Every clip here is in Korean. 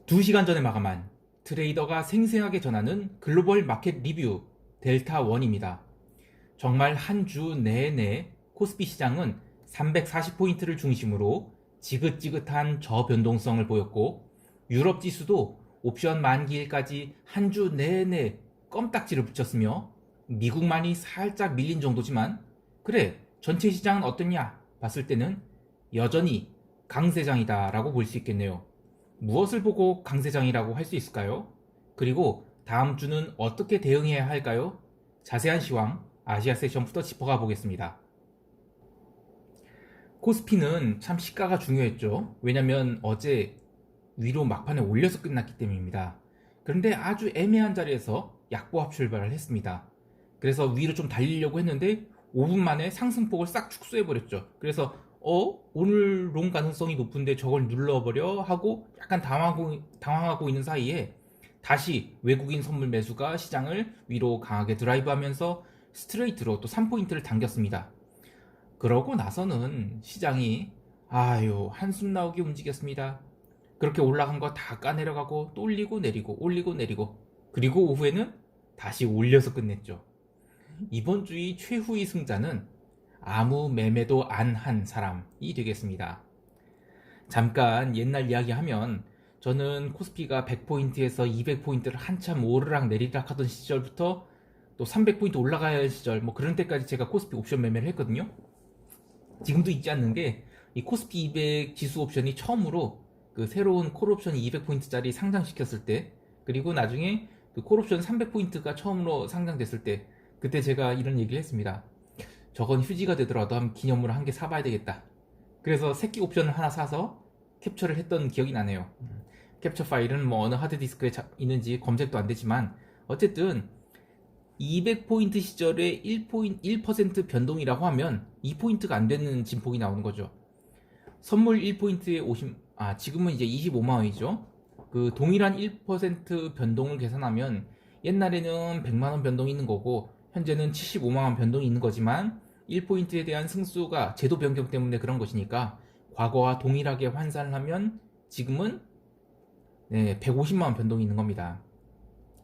2시간 전에 마감한 트레이더가 생생하게 전하는 글로벌 마켓 리뷰 델타1입니다. 정말 한 주 내내 코스피 시장은 340포인트를 중심으로 지긋지긋한 저변동성을 보였고, 유럽 지수도 옵션 만기일까지 한 주 내내 껌딱지를 붙였으며, 미국만이 살짝 밀린 정도지만, 그래 전체 시장은 어땠냐 봤을 때는 여전히 강세장이다 라고 볼 수 있겠네요. 무엇을 보고 강세장이라고 할 수 있을까요? 그리고 다음 주는 어떻게 대응해야 할까요? 자세한 시황 아시아 세션부터 짚어가 보겠습니다. 코스피는 참 시가가 중요했죠. 왜냐면 어제 위로 막판에 올려서 끝났기 때문입니다. 그런데 아주 애매한 자리에서 약보합 출발을 했습니다. 그래서 위로 좀 달리려고 했는데 5분 만에 상승폭을 싹 축소해버렸죠. 그래서 오늘 롱 가능성이 높은데 저걸 눌러버려 하고 약간 당황하고 있는 사이에 다시 외국인 선물 매수가 시장을 위로 강하게 드라이브하면서 스트레이트로 또 3포인트를 당겼습니다. 그러고 나서는 시장이 한숨 나오게 움직였습니다. 그렇게 올라간 거 다 까내려가고 또 올리고 내리고 올리고 내리고, 그리고 오후에는 다시 올려서 끝냈죠. 이번 주의 최후의 승자는 아무 매매도 안 한 사람이 되겠습니다. 잠깐 옛날 이야기하면, 저는 코스피가 100포인트에서 200포인트를 한참 오르락 내리락 하던 시절부터 또 300포인트 올라가야 할 시절, 그런 때까지 제가 코스피 옵션 매매를 했거든요. 지금도 잊지 않는 게, 이 코스피 200 지수 옵션이 처음으로 그 새로운 콜옵션이 200포인트짜리 상장시켰을 때, 그리고 나중에 그 콜옵션 300포인트가 처음으로 상장됐을 때, 그때 제가 이런 얘기를 했습니다. 저건 휴지가 되더라도 한 기념으로 한 개 사봐야 되겠다. 그래서 새끼 옵션을 하나 사서 캡처를 했던 기억이 나네요. 캡처 파일은 어느 하드디스크에 있는지 검색도 안 되지만, 어쨌든 200포인트 시절에 1% 변동이라고 하면 2포인트가 안 되는 진폭이 나오는 거죠. 선물 1포인트에 지금은 이제 25만원이죠. 그 동일한 1% 변동을 계산하면 옛날에는 100만원 변동이 있는 거고, 현재는 75만원 변동이 있는 거지만 1포인트에 대한 승수가 제도 변경 때문에 그런 것이니까 과거와 동일하게 환산을 하면 지금은 150만원 변동이 있는 겁니다.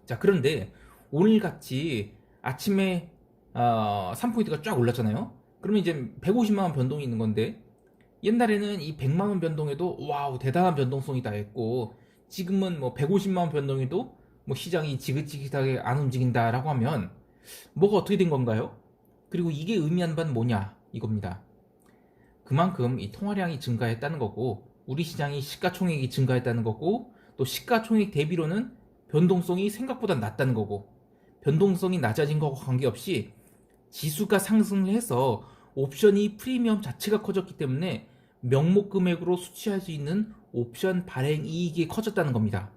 자, 그런데 오늘같이 아침에 3포인트가 쫙 올랐잖아요. 그러면 이제 150만원 변동이 있는 건데, 옛날에는 이 100만원 변동에도 와우 대단한 변동성이다 했고, 지금은 150만원 변동에도 시장이 지긋지긋하게 안 움직인다 라고 하면 뭐가 어떻게 된 건가요? 그리고 이게 의미하는 바는 뭐냐 이겁니다. 그만큼 이 통화량이 증가했다는 거고, 우리 시장이 시가총액이 증가했다는 거고, 또 시가총액 대비로는 변동성이 생각보다 낮다는 거고, 변동성이 낮아진 것과 관계없이 지수가 상승을 해서 옵션이 프리미엄 자체가 커졌기 때문에 명목 금액으로 수취할 수 있는 옵션 발행 이익이 커졌다는 겁니다.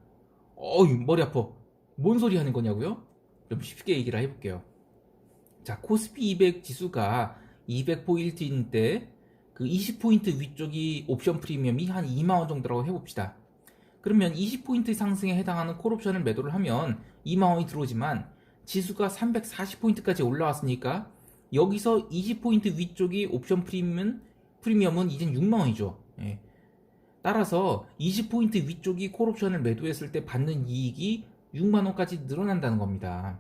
머리 아파. 뭔 소리 하는 거냐고요? 좀 쉽게 얘기를 해볼게요. 자, 코스피 200 지수가 200포인트인데 그 20포인트 위쪽이 옵션 프리미엄이 한 2만원 정도라고 해봅시다. 그러면 20포인트 상승에 해당하는 콜옵션을 매도를 하면 2만원이 들어오지만, 지수가 340포인트까지 올라왔으니까 여기서 20포인트 위쪽이 옵션 프리미엄은 이젠 6만원이죠. 따라서 20포인트 위쪽이 콜옵션을 매도했을 때 받는 이익이 6만원까지 늘어난다는 겁니다.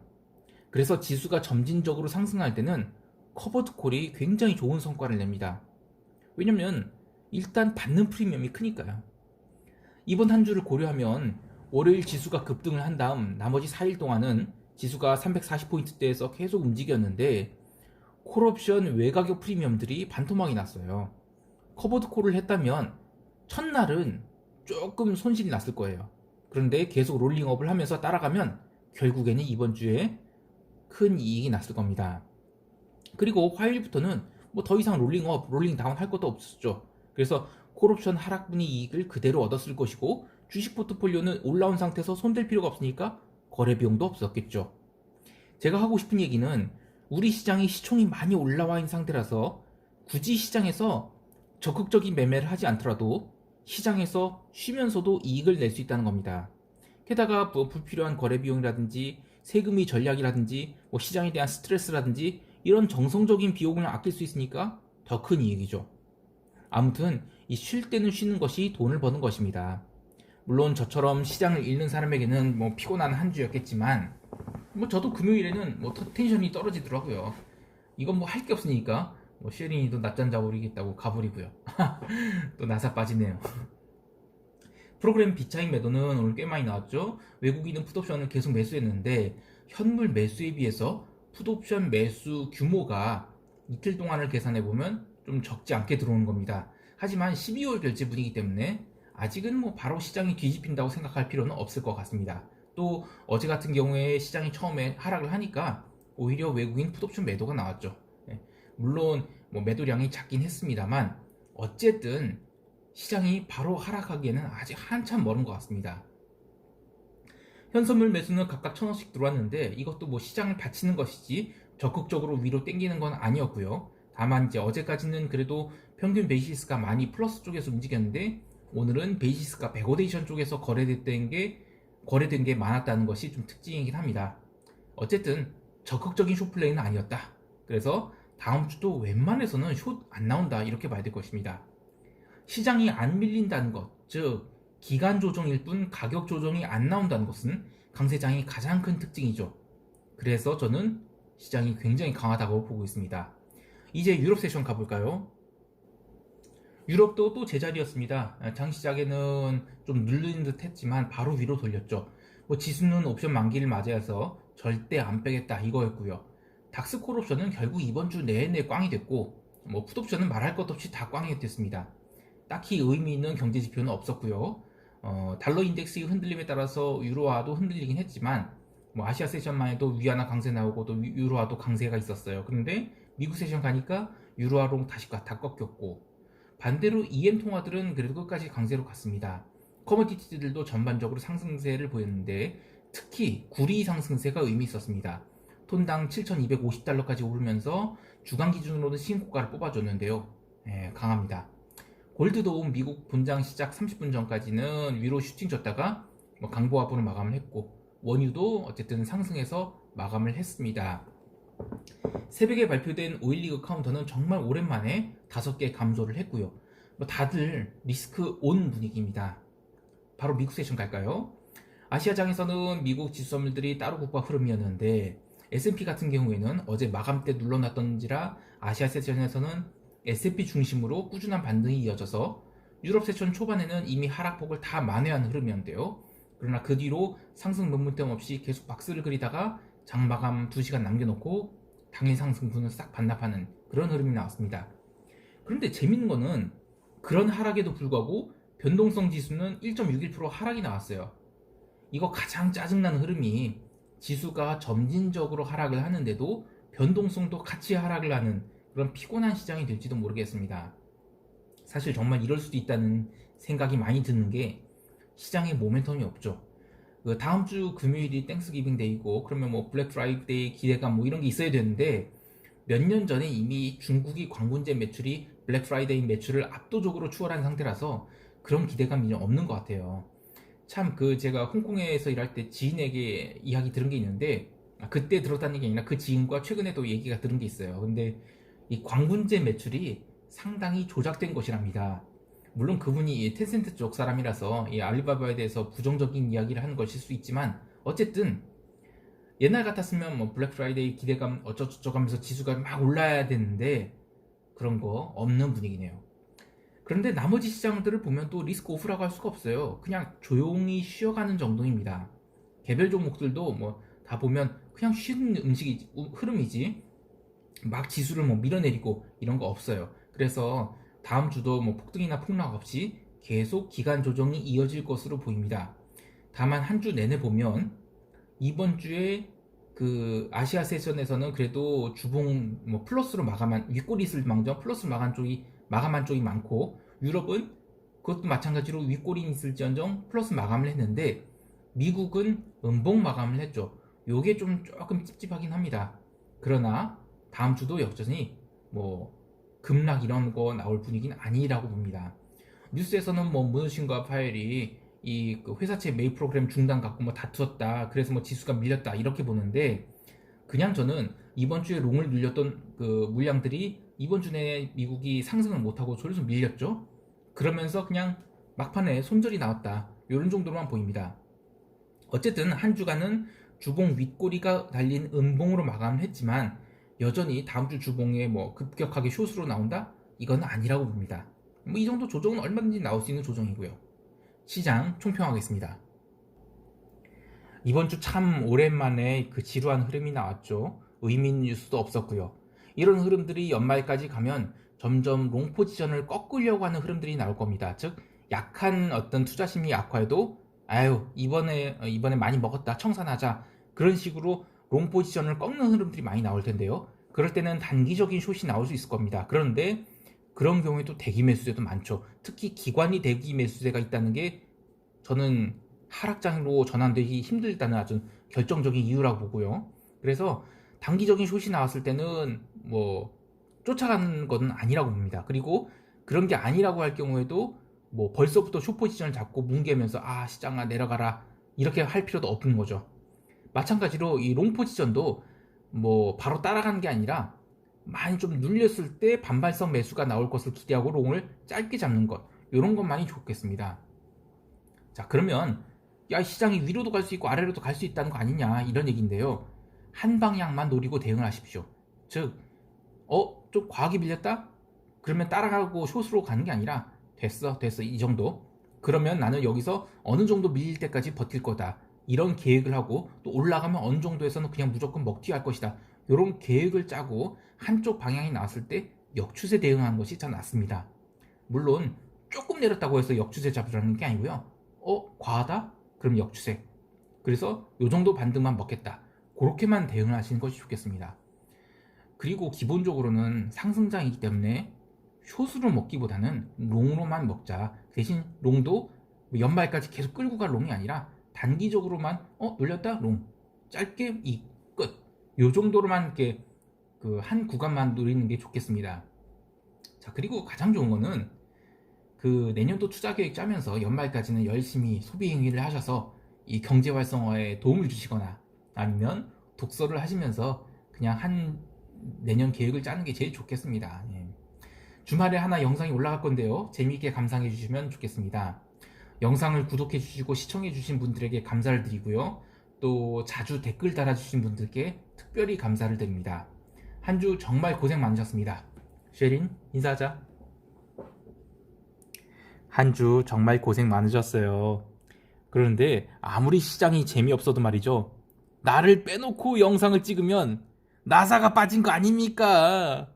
그래서 지수가 점진적으로 상승할 때는 커버드 콜이 굉장히 좋은 성과를 냅니다. 왜냐면 일단 받는 프리미엄이 크니까요. 이번 한 주를 고려하면 월요일 지수가 급등을 한 다음 나머지 4일 동안은 지수가 340포인트대에서 계속 움직였는데, 콜옵션 외가격 프리미엄들이 반토막이 났어요. 커버드 콜을 했다면 첫날은 조금 손실이 났을 거예요. 그런데 계속 롤링업을 하면서 따라가면 결국에는 이번 주에 큰 이익이 났을 겁니다. 그리고 화요일부터는 더 이상 롤링업, 롤링다운 할 것도 없었죠. 그래서 콜옵션 하락분의 이익을 그대로 얻었을 것이고, 주식 포트폴리오는 올라온 상태에서 손댈 필요가 없으니까 거래 비용도 없었겠죠. 제가 하고 싶은 얘기는, 우리 시장이 시총이 많이 올라와 있는 상태라서 굳이 시장에서 적극적인 매매를 하지 않더라도 시장에서 쉬면서도 이익을 낼 수 있다는 겁니다. 게다가 불필요한 거래 비용이라든지 세금의 전략이라든지 시장에 대한 스트레스라든지 이런 정성적인 비용을 아낄 수 있으니까 더 큰 이익이죠. 아무튼 이 쉴 때는 쉬는 것이 돈을 버는 것입니다. 물론 저처럼 시장을 읽는 사람에게는 뭐 피곤한 한 주였겠지만 뭐 저도 금요일에는 뭐 텐션이 떨어지더라고요. 이건 뭐 할 게 없으니까 뭐 쉐린이도 낮잠 자버리겠다고 가버리고요. 또 나사 빠지네요. 프로그램 비차익 매도는 오늘 꽤 많이 나왔죠. 외국인은 풋옵션을 계속 매수했는데 현물 매수에 비해서 풋옵션 매수 규모가 이틀 동안을 계산해 보면 좀 적지 않게 들어오는 겁니다. 하지만 12월 결제 분위기 때문에 아직은 뭐 바로 시장이 뒤집힌다고 생각할 필요는 없을 것 같습니다. 또 어제 같은 경우에 시장이 처음에 하락을 하니까 오히려 외국인 풋옵션 매도가 나왔죠. 물론 뭐 매도량이 작긴 했습니다만 어쨌든 시장이 바로 하락하기에는 아직 한참 멀은 것 같습니다. 현선물 매수는 각각 1,000원씩 들어왔는데 이것도 뭐 시장을 받치는 것이지 적극적으로 위로 당기는 건 아니었고요. 다만 이제 어제까지는 그래도 평균 베이시스가 많이 플러스 쪽에서 움직였는데 오늘은 베이시스가 백오데이션 쪽에서 거래된 게 많았다는 것이 좀 특징이긴 합니다. 어쨌든 적극적인 숏플레이는 아니었다. 그래서 다음 주도 웬만해서는 숏 안 나온다 이렇게 봐야 될 것입니다. 시장이 안 밀린다는 것, 즉 기간 조정일 뿐 가격 조정이 안 나온다는 것은 강세장의 가장 큰 특징이죠. 그래서 저는 시장이 굉장히 강하다고 보고 있습니다. 이제 유럽 세션 가볼까요? 유럽도 또 제자리였습니다. 장 시작에는 좀 눌리는 듯 했지만 바로 위로 돌렸죠. 뭐 지수는 옵션 만기를 맞이해서 절대 안 빼겠다 이거였고요. 닥스콜 옵션은 결국 이번 주 내내 꽝이 됐고 뭐 풋옵션은 말할 것 없이 다 꽝이 됐습니다. 딱히 의미 있는 경제 지표는 없었고요. 달러 인덱스의 흔들림에 따라서 유로화도 흔들리긴 했지만 뭐 아시아 세션만 해도 위안화 강세 나오고 또 유로화도 강세가 있었어요. 그런데 미국 세션 가니까 유로화로 다시 다 꺾였고 반대로 EM 통화들은 그래도 끝까지 강세로 갔습니다. 커머디티들도 전반적으로 상승세를 보였는데 특히 구리 상승세가 의미 있었습니다. 톤당 7,250달러까지 오르면서 주간 기준으로는 신고가를 뽑아줬는데요. 강합니다. 골드도 미국 본장 시작 30분 전까지는 위로 슈팅 줬다가 뭐 강보합으로 마감을 했고 원유도 어쨌든 상승해서 마감을 했습니다. 새벽에 발표된 오일리그 카운터는 정말 오랜만에 5개 감소를 했고요. 뭐 다들 리스크 온 분위기입니다. 바로 미국 세션 갈까요? 아시아장에서는 미국 지수선물들이 따로 국밥 흐름이었는데 S&P 같은 경우에는 어제 마감 때 눌러놨던지라 아시아 세션에서는 S&P 중심으로 꾸준한 반등이 이어져서 유럽 세션 초반에는 이미 하락폭을 다 만회한 흐름이었는데요. 그러나 그 뒤로 상승 momentum 없이 계속 박스를 그리다가 장마감 2시간 남겨놓고 당일 상승분을 싹 반납하는 그런 흐름이 나왔습니다. 그런데 재밌는 거는 그런 하락에도 불구하고 변동성 지수는 1.61% 하락이 나왔어요. 이거 가장 짜증나는 흐름이 지수가 점진적으로 하락을 하는데도 변동성도 같이 하락을 하는 그런 피곤한 시장이 될지도 모르겠습니다. 사실 정말 이럴 수도 있다는 생각이 많이 드는 게 시장에 모멘텀이 없죠. 그 다음 주 금요일이 땡스기빙 데이고 그러면 뭐 블랙 프라이데이 기대감 뭐 이런 게 있어야 되는데 몇 년 전에 이미 중국이 광군제 매출이 블랙 프라이데이 매출을 압도적으로 추월한 상태라서 그런 기대감이 없는 것 같아요. 참 제가 홍콩에서 일할 때 지인에게 이야기 들은 게 있는데 그때 들었다는 게 아니라 그 지인과 최근에도 얘기가 들은 게 있어요. 근데 이 광군제 매출이 상당히 조작된 것이랍니다. 물론 그분이 텐센트 쪽 사람이라서 이 알리바바에 대해서 부정적인 이야기를 하는 것일 수 있지만 어쨌든 옛날 같았으면 뭐 블랙 프라이데이 기대감 어쩌저쩌 하면서 지수가 막 올라야 되는데 그런 거 없는 분위기네요. 그런데 나머지 시장들을 보면 또 리스크 오프라고 할 수가 없어요. 그냥 조용히 쉬어가는 정도입니다. 개별 종목들도 뭐 다 보면 그냥 쉬는 흐름이지 막 지수를 뭐 밀어내리고 이런 거 없어요. 그래서 다음 주도 뭐 폭등이나 폭락 없이 계속 기간 조정이 이어질 것으로 보입니다. 다만 한 주 내내 보면 이번 주에 그 아시아 세션에서는 그래도 주봉 뭐 플러스로 마감한 윗골이 있을 망정 플러스 마감한 쪽이 많고 유럽은 그것도 마찬가지로 윗골이 있을지언정 플러스 마감을 했는데 미국은 음봉 마감을 했죠. 요게 좀 조금 찝찝하긴 합니다. 그러나 다음 주도 여전히 뭐 급락 이런 거 나올 분위기는 아니라고 봅니다. 뉴스에서는 뭐 무누신과 파웰이 그 회사채 매입 프로그램 중단 갖고 뭐 다투었다. 그래서 뭐 지수가 밀렸다. 이렇게 보는데 그냥 저는 이번 주에 롱을 늘렸던 그 물량들이 이번 주 내에 미국이 상승을 못하고 졸서 밀렸죠. 그러면서 그냥 막판에 손절이 나왔다. 이런 정도로만 보입니다. 어쨌든 한 주간은 주봉 윗꼬리가 달린 음봉으로 마감을 했지만 여전히 다음 주 주봉에 뭐 급격하게 숏으로 나온다? 이건 아니라고 봅니다. 뭐 이 정도 조정은 얼마든지 나올 수 있는 조정이고요. 시장 총평하겠습니다. 이번 주 참 오랜만에 그 지루한 흐름이 나왔죠. 의미 있는 뉴스도 없었고요. 이런 흐름들이 연말까지 가면 점점 롱 포지션을 꺾으려고 하는 흐름들이 나올 겁니다. 즉 약한 어떤 투자 심리 약화에도 아유 이번에 많이 먹었다 청산하자 그런 식으로 롱 포지션을 꺾는 흐름들이 많이 나올 텐데요. 그럴 때는 단기적인 숏이 나올 수 있을 겁니다. 그런데 그런 경우에도 대기 매수세도 많죠. 특히 기관이 대기 매수세가 있다는 게 저는 하락장으로 전환되기 힘들다는 아주 결정적인 이유라고 보고요. 그래서 단기적인 숏이 나왔을 때는 뭐 쫓아가는 건 아니라고 봅니다. 그리고 그런 게 아니라고 할 경우에도 뭐 벌써부터 숏 포지션을 잡고 뭉개면서 아 시장아 내려가라 이렇게 할 필요도 없는 거죠. 마찬가지로 이 롱 포지션도 뭐 바로 따라가는 게 아니라 많이 좀 눌렸을 때 반발성 매수가 나올 것을 기대하고 롱을 짧게 잡는 것 이런 것만이 좋겠습니다. 자 그러면 야 시장이 위로도 갈 수 있고 아래로도 갈 수 있다는 거 아니냐 이런 얘기인데요. 한 방향만 노리고 대응을 하십시오. 즉 좀 과하게 밀렸다? 그러면 따라가고 숏으로 가는 게 아니라 됐어 이 정도 그러면 나는 여기서 어느 정도 밀릴 때까지 버틸 거다 이런 계획을 하고 또 올라가면 어느 정도에서는 그냥 무조건 먹튀할 것이다 이런 계획을 짜고 한쪽 방향이 나왔을 때 역추세 대응하는 것이 참 낫습니다. 물론 조금 내렸다고 해서 역추세 잡으라는 게 아니고요. 과하다? 그럼 역추세. 그래서 요 정도 반등만 먹겠다. 그렇게만 대응을 하시는 것이 좋겠습니다. 그리고 기본적으로는 상승장이기 때문에 숏으로 먹기보다는 롱으로만 먹자. 대신 롱도 연말까지 계속 끌고 갈 롱이 아니라 단기적으로만 눌렸다 롱 짧게 이 끝. 요 정도로만 이렇게 그 한 구간만 노리는 게 좋겠습니다. 자 그리고 가장 좋은 거는 그 내년도 투자 계획 짜면서 연말까지는 열심히 소비 행위를 하셔서 이 경제 활성화에 도움을 주시거나 아니면 독서를 하시면서 그냥 한 내년 계획을 짜는 게 제일 좋겠습니다. 예. 주말에 하나 영상이 올라갈 건데요. 재미있게 감상해 주시면 좋겠습니다. 영상을 구독해 주시고 시청해 주신 분들에게 감사를 드리고요. 또 자주 댓글 달아주신 분들께 특별히 감사를 드립니다. 한 주 정말 고생 많으셨습니다. 쉐린 인사하자. 한 주 정말 고생 많으셨어요. 그런데 아무리 시장이 재미없어도 말이죠. 나를 빼놓고 영상을 찍으면 나사가 빠진 거 아닙니까?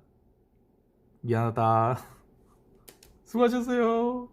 미안하다. 수고하셨어요.